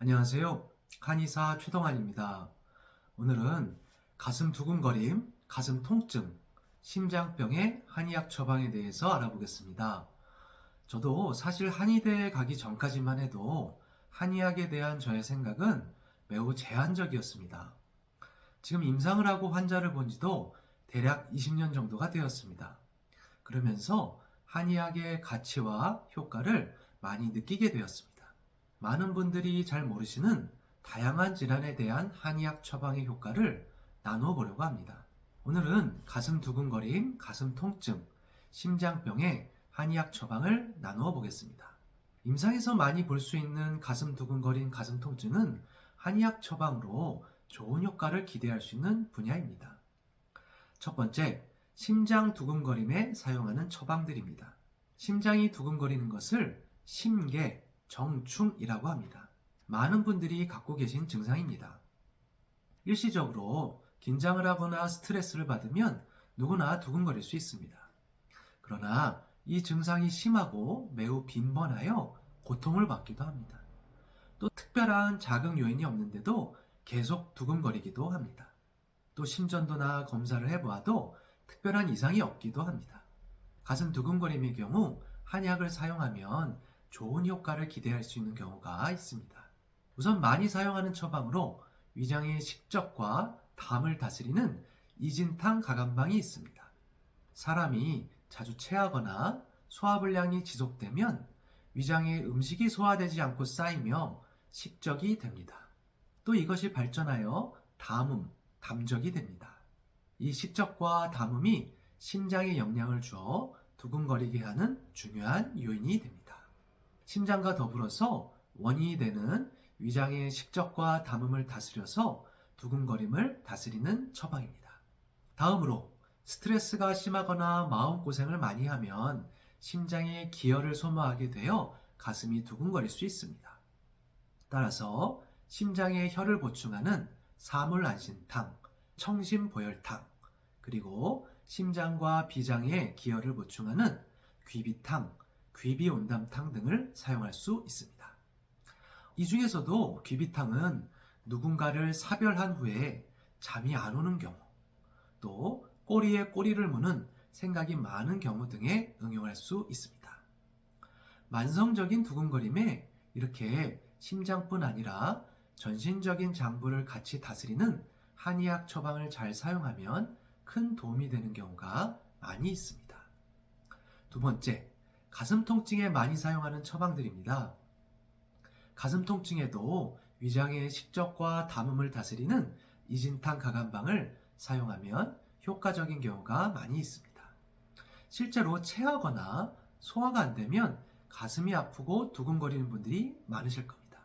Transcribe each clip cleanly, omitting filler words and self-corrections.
안녕하세요. 한의사 최동환입니다. 오늘은 가슴 두근거림, 가슴 통증, 심장병의 한의학 처방에 대해서 알아보겠습니다. 저도 사실 한의대에 가기 전까지만 해도 한의학에 대한 저의 생각은 매우 제한적이었습니다. 지금 임상을 하고 환자를 본 지도 대략 20년 정도가 되었습니다. 그러면서 한의학의 가치와 효과를 많이 느끼게 되었습니다. 많은 분들이 잘 모르시는 다양한 질환에 대한 한의학 처방의 효과를 나누어 보려고 합니다. 오늘은 가슴 두근거림, 가슴 통증, 심장병의 한의학 처방을 나누어 보겠습니다. 임상에서 많이 볼 수 있는 가슴 두근거림, 가슴 통증은 한의학 처방으로 좋은 효과를 기대할 수 있는 분야입니다. 첫 번째, 심장 두근거림에 사용하는 처방들입니다. 심장이 두근거리는 것을 심계, 정충이라고 합니다. 많은 분들이 갖고 계신 증상입니다. 일시적으로 긴장을 하거나 스트레스를 받으면 누구나 두근거릴 수 있습니다. 그러나 이 증상이 심하고 매우 빈번하여 고통을 받기도 합니다. 또 특별한 자극 요인이 없는데도 계속 두근거리기도 합니다. 또 심전도나 검사를 해보아도 특별한 이상이 없기도 합니다. 가슴 두근거림의 경우 한약을 사용하면 좋은 효과를 기대할 수 있는 경우가 있습니다. 우선 많이 사용하는 처방으로 위장의 식적과 담을 다스리는 이진탕 가감방이 있습니다. 사람이 자주 체하거나 소화불량이 지속되면 위장에 음식이 소화되지 않고 쌓이며 식적이 됩니다. 또 이것이 발전하여 담음, 담적이 됩니다. 이 식적과 담음이 심장에 영향을 주어 두근거리게 하는 중요한 요인이 됩니다. 심장과 더불어서 원인이 되는 위장의 식적과 담음을 다스려서 두근거림을 다스리는 처방입니다. 다음으로 스트레스가 심하거나 마음고생을 많이 하면 심장에 기혈을 소모하게 되어 가슴이 두근거릴 수 있습니다. 따라서 심장에 혈을 보충하는 사물안신탕, 청심보혈탕, 그리고 심장과 비장에 기혈을 보충하는 귀비탕, 귀비온담탕 등을 사용할 수 있습니다. 이 중에서도 귀비탕은 누군가를 사별한 후에 잠이 안 오는 경우, 또 꼬리에 꼬리를 무는 생각이 많은 경우 등에 응용할 수 있습니다. 만성적인 두근거림에 이렇게 심장뿐 아니라 전신적인 장부를 같이 다스리는 한의학 처방을 잘 사용하면 큰 도움이 되는 경우가 많이 있습니다. 두 번째, 가슴 통증에 많이 사용하는 처방들입니다. 가슴 통증에도 위장의 식적과 담음을 다스리는 이진탕 가감방을 사용하면 효과적인 경우가 많이 있습니다. 실제로 체하거나 소화가 안 되면 가슴이 아프고 두근거리는 분들이 많으실 겁니다.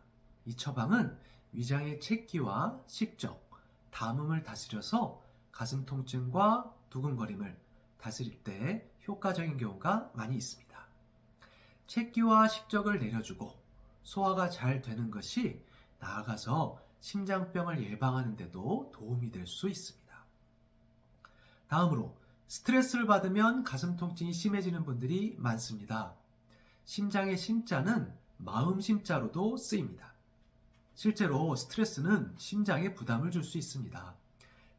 이 처방은 위장의 채기와 식적, 담음을 다스려서 가슴 통증과 두근거림을 다스릴 때 효과적인 경우가 많이 있습니다. 채기와 식적을 내려주고 소화가 잘 되는 것이 나아가서 심장병을 예방하는 데도 도움이 될 수 있습니다. 다음으로 스트레스를 받으면 가슴 통증이 심해지는 분들이 많습니다. 심장의 심자는 마음 심자로도 쓰입니다. 실제로 스트레스는 심장에 부담을 줄 수 있습니다.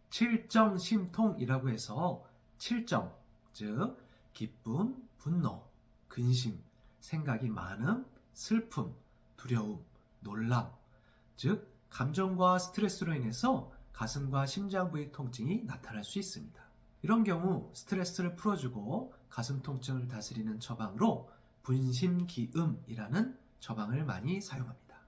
칠정심통이라고 해서 칠정, 즉 기쁨, 분노, 근심, 생각이 많음, 슬픔, 두려움, 놀람, 즉 감정과 스트레스로 인해서 가슴과 심장 부위 통증이 나타날 수 있습니다. 이런 경우 스트레스를 풀어주고 가슴 통증을 다스리는 처방으로 분심기음이라는 처방을 많이 사용합니다.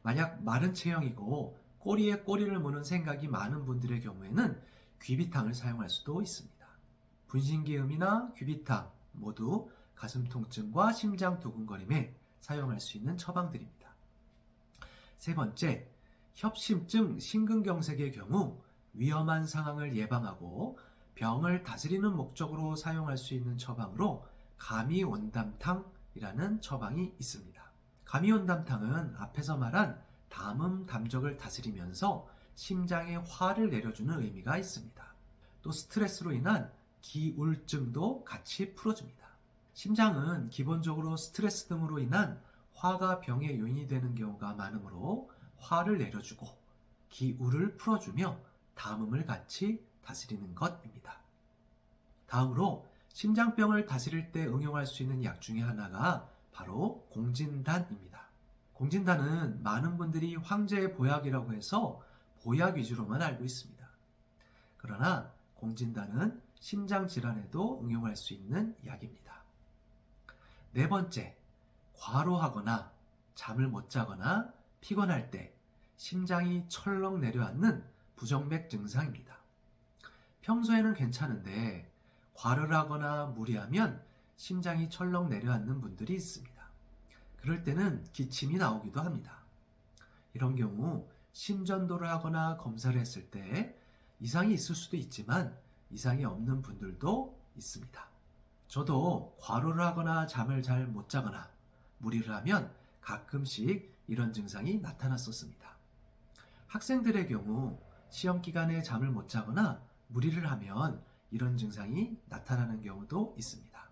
만약 마른 체형이고 꼬리에 꼬리를 무는 생각이 많은 분들의 경우에는 귀비탕을 사용할 수도 있습니다. 분심기음이나 귀비탕 모두 가슴 통증과 심장 두근거림에 사용할 수 있는 처방들입니다. 세 번째, 협심증, 심근경색의 경우 위험한 상황을 예방하고 병을 다스리는 목적으로 사용할 수 있는 처방으로 감이온담탕이라는 처방이 있습니다. 감이온담탕은 앞에서 말한 담음, 담적을 다스리면서 심장에 화를 내려주는 의미가 있습니다. 또 스트레스로 인한 기울증도 같이 풀어줍니다. 심장은 기본적으로 스트레스 등으로 인한 화가 병의 요인이 되는 경우가 많으므로 화를 내려주고 기울을 풀어주며 담음을 같이 다스리는 것입니다. 다음으로 심장병을 다스릴 때 응용할 수 있는 약 중에 하나가 바로 공진단입니다. 공진단은 많은 분들이 황제의 보약이라고 해서 보약 위주로만 알고 있습니다. 그러나 공진단은 심장질환에도 응용할 수 있는 약입니다. 네 번째, 과로하거나 잠을 못 자거나 피곤할 때 심장이 철렁 내려앉는 부정맥 증상입니다. 평소에는 괜찮은데 과로를 하거나 무리하면 심장이 철렁 내려앉는 분들이 있습니다. 그럴 때는 기침이 나오기도 합니다. 이런 경우 심전도를 하거나 검사를 했을 때 이상이 있을 수도 있지만 이상이 없는 분들도 있습니다. 저도 과로를 하거나 잠을 잘 못 자거나 무리를 하면 가끔씩 이런 증상이 나타났었습니다. 학생들의 경우 시험 기간에 잠을 못 자거나 무리를 하면 이런 증상이 나타나는 경우도 있습니다.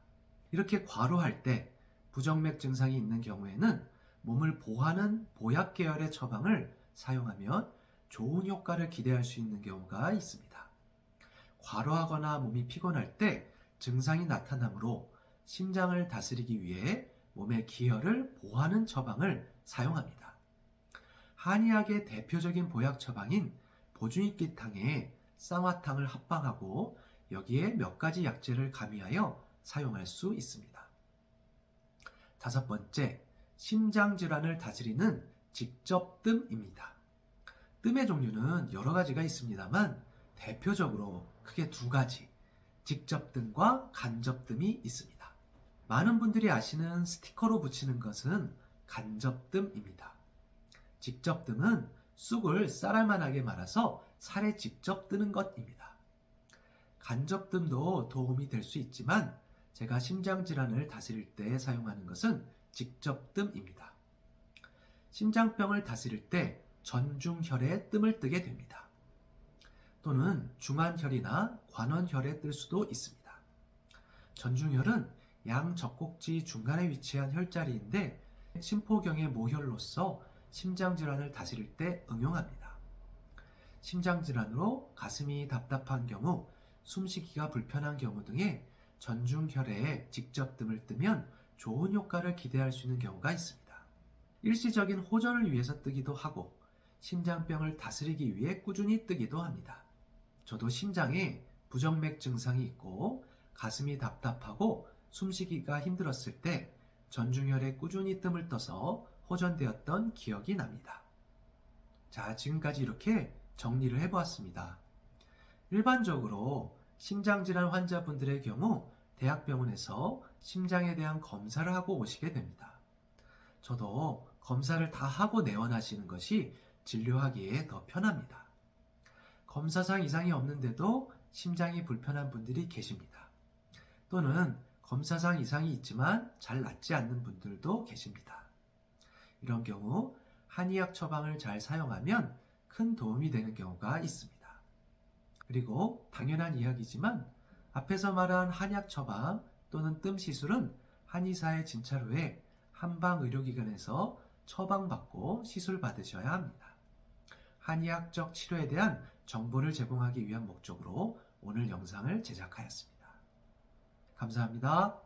이렇게 과로할 때 부정맥 증상이 있는 경우에는 몸을 보하는 보약 계열의 처방을 사용하면 좋은 효과를 기대할 수 있는 경우가 있습니다. 과로하거나 몸이 피곤할 때 증상이 나타나므로 심장을 다스리기 위해 몸의 기혈을 보하는 처방을 사용합니다. 한의학의 대표적인 보약 처방인 보중익기탕에 쌍화탕을 합방하고 여기에 몇 가지 약재를 가미하여 사용할 수 있습니다. 다섯 번째, 심장질환을 다스리는 직접뜸입니다. 뜸의 종류는 여러 가지가 있습니다만 대표적으로 크게 두 가지, 직접뜸과 간접뜸이 있습니다. 많은 분들이 아시는 스티커로 붙이는 것은 간접뜸입니다. 직접뜸은 쑥을 쌀알만하게 말아서 살에 직접 뜨는 것입니다. 간접뜸도 도움이 될 수 있지만 제가 심장질환을 다스릴 때 사용하는 것은 직접뜸입니다. 심장병을 다스릴 때 전중혈에 뜸을 뜨게 됩니다. 또는 중안혈이나 관원혈에 뜰 수도 있습니다. 전중혈은 양 젖꼭지 중간에 위치한 혈자리인데 심포경의 모혈로서 심장질환을 다스릴 때 응용합니다. 심장질환으로 가슴이 답답한 경우, 숨쉬기가 불편한 경우 등에 전중혈에 직접 뜸을 뜨면 좋은 효과를 기대할 수 있는 경우가 있습니다. 일시적인 호전을 위해서 뜨기도 하고 심장병을 다스리기 위해 꾸준히 뜨기도 합니다. 저도 심장에 부정맥 증상이 있고 가슴이 답답하고 숨쉬기가 힘들었을 때 전중혈에 꾸준히 뜸을 떠서 호전되었던 기억이 납니다. 자, 지금까지 이렇게 정리를 해보았습니다. 일반적으로 심장질환 환자분들의 경우 대학병원에서 심장에 대한 검사를 하고 오시게 됩니다. 저도 검사를 다 하고 내원하시는 것이 진료하기에 더 편합니다. 검사상 이상이 없는데도 심장이 불편한 분들이 계십니다. 또는 검사상 이상이 있지만 잘 낫지 않는 분들도 계십니다. 이런 경우 한의학 처방을 잘 사용하면 큰 도움이 되는 경우가 있습니다. 그리고 당연한 이야기지만 앞에서 말한 한약 처방 또는 뜸 시술은 한의사의 진찰 후에 한방의료기관에서 처방받고 시술 받으셔야 합니다. 한의학적 치료에 대한 정보를 제공하기 위한 목적으로 오늘 영상을 제작하였습니다. 감사합니다.